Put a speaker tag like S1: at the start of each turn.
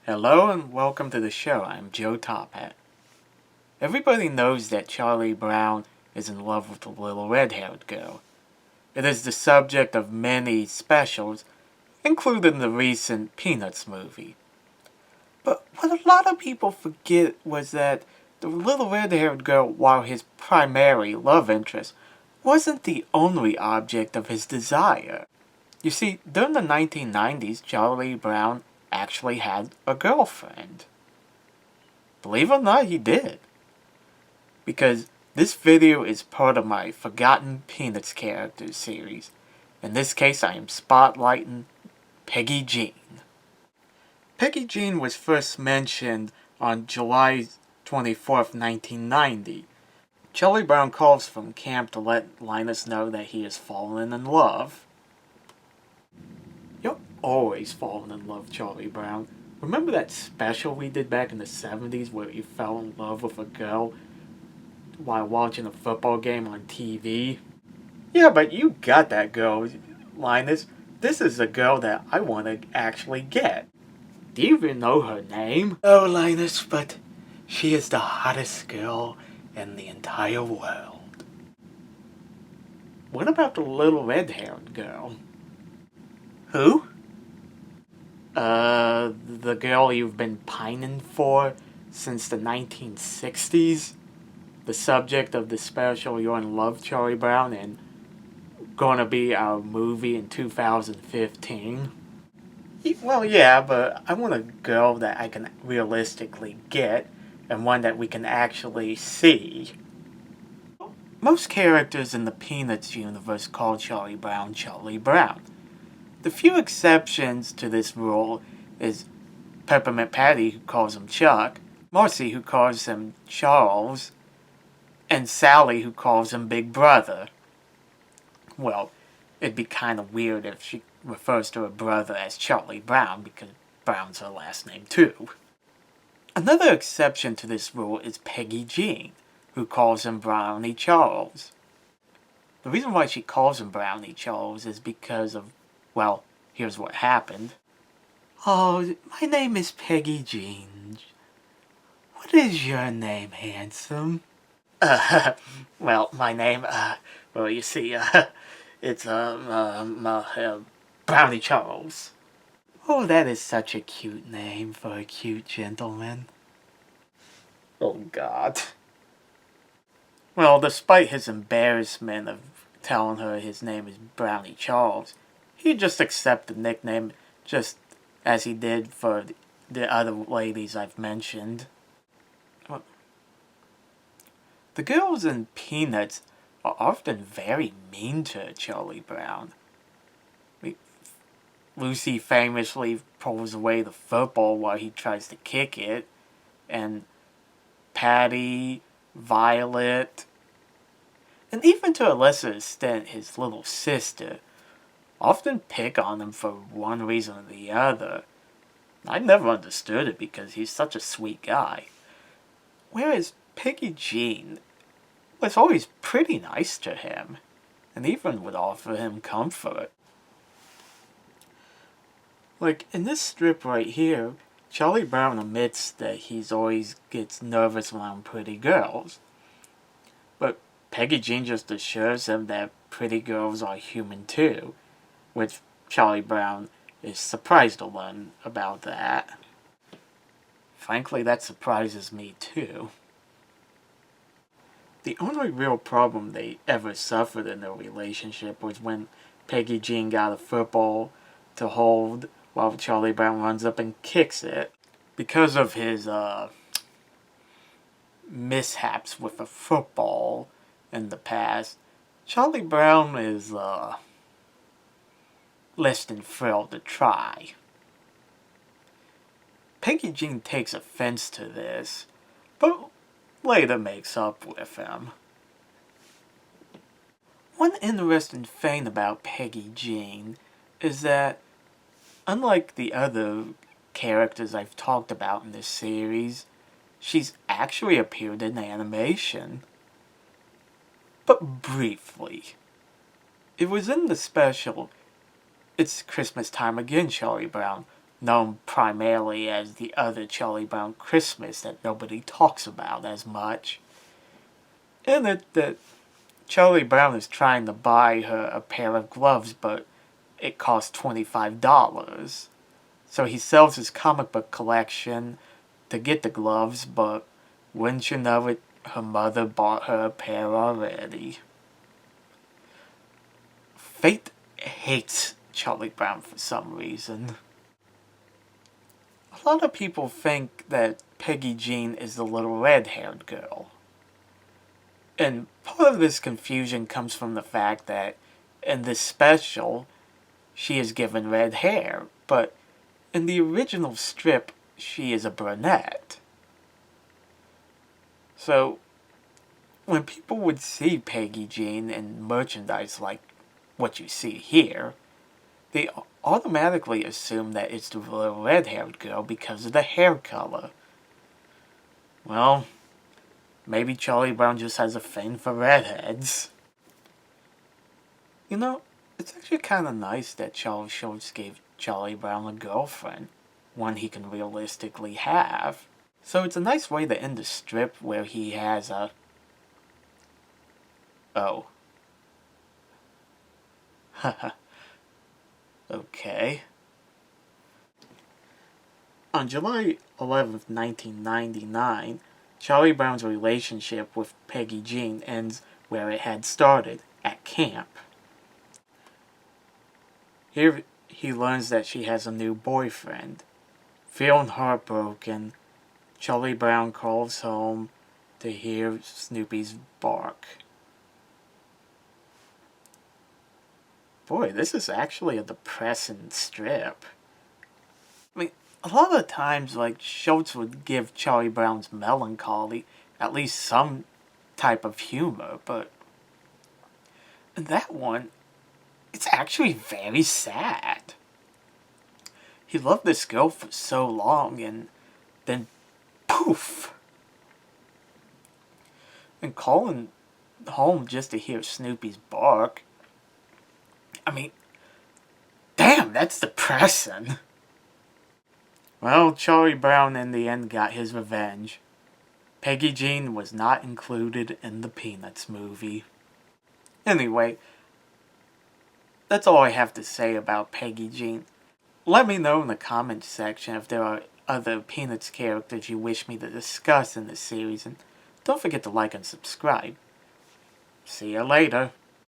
S1: Hello and welcome to the show. I'm Joe Tophat. Everybody knows that Charlie Brown is in love with the little red-haired girl. It is the subject of many specials, including the recent Peanuts movie. But what a lot of people forget was that the little red-haired girl, while his primary love interest, wasn't the only object of his desire. You see, during the 1990s, Charlie Brown actually had a girlfriend. Believe it or not, he did. Because this video is part of my Forgotten Peanuts characters series. In this case, I am spotlighting Peggy Jean. Peggy Jean was first mentioned on July 24th, 1990. Charlie Brown calls from camp to let Linus know that he has fallen in love. You're always falling in love, Charlie Brown. Remember that special we did back in the 70s where you fell in love with a girl while watching a football game on TV? Yeah, but you got that girl, Linus. This is a girl that I want to actually get. Do you even know her name? Oh, Linus, but she is the hottest girl in the entire world. What about the little red-haired girl? Who? The girl you've been pining for since the 1960s? The subject of the special You're in Love, Charlie Brown, and gonna be our movie in 2015? Well, yeah, but I want a girl that I can realistically get, and one that we can actually see. Most characters in the Peanuts universe call Charlie Brown Charlie Brown. The few exceptions to this rule is Peppermint Patty, who calls him Chuck, Marcy, who calls him Charles, and Sally, who calls him Big Brother. Well, it'd be kind of weird if she refers to her brother as Charlie Brown, because Brown's her last name too. Another exception to this rule is Peggy Jean, who calls him Brownie Charles. The reason why she calls him Brownie Charles is because of, well, here's what happened. Oh, my name is Peggy Jean. What is your name, handsome? Well, my name, well, you see, it's, Brownie Charles. Oh, that is such a cute name for a cute gentleman. Oh, God. Well, despite his embarrassment of telling her his name is Brownie Charles, he just accepted the nickname just as he did for the other ladies I've mentioned. The girls in Peanuts are often very mean to Charlie Brown. Lucy famously pulls away the football while he tries to kick it, and Patty, Violet, and even to a lesser extent his little sister, often pick on him for one reason or the other. I never understood it because he's such a sweet guy. Whereas Peggy Jean was always pretty nice to him, and even would offer him comfort. Like, in this strip right here, Charlie Brown admits that he's always gets nervous around pretty girls. But Peggy Jean just assures him that pretty girls are human too, which Charlie Brown is surprised to learn about that. Frankly, that surprises me too. The only real problem they ever suffered in their relationship was when Peggy Jean got a football to hold while Charlie Brown runs up and kicks it. Because of his mishaps with a football in the past, Charlie Brown is less than thrilled to try. Peggy Jean takes offense to this, but later makes up with him. One interesting thing about Peggy Jean is that, unlike the other characters I've talked about in this series, she's actually appeared in animation. But briefly. It was in the special It's Christmas Time Again, Charlie Brown, known primarily as the other Charlie Brown Christmas that nobody talks about as much. And that Charlie Brown is trying to buy her a pair of gloves, but it costs $25. So he sells his comic book collection to get the gloves, but wouldn't you know it, her mother bought her a pair already. Fate hates Charlie Brown for some reason. A lot of people think that Peggy Jean is the little red-haired girl. And part of this confusion comes from the fact that in this special, she is given red hair, but in the original strip, she is a brunette. So, when people would see Peggy Jean in merchandise like what you see here, they automatically assume that it's the little red-haired girl because of the hair color. Well, maybe Charlie Brown just has a thing for redheads. You know, it's actually kind of nice that Charles Schultz gave Charlie Brown a girlfriend, one he can realistically have. So it's a nice way to end the strip where he has a... Oh. Haha. Okay. On July 11th, 1999, Charlie Brown's relationship with Peggy Jean ends where it had started, at camp. Here he learns that she has a new boyfriend. Feeling heartbroken, Charlie Brown calls home to hear Snoopy's bark. Boy, this is actually a depressing strip. I mean, a lot of times, like, Schultz would give Charlie Brown's melancholy at least some type of humor, but in that one, it's actually very sad. He loved this girl for so long, and then poof! And calling home just to hear Snoopy's bark. I mean, damn, that's depressing. Well, Charlie Brown in the end got his revenge. Peggy Jean was not included in the Peanuts movie. Anyway, that's all I have to say about Peggy Jean. Let me know in the comments section if there are other Peanuts characters you wish me to discuss in this series, and don't forget to like and subscribe. See you later.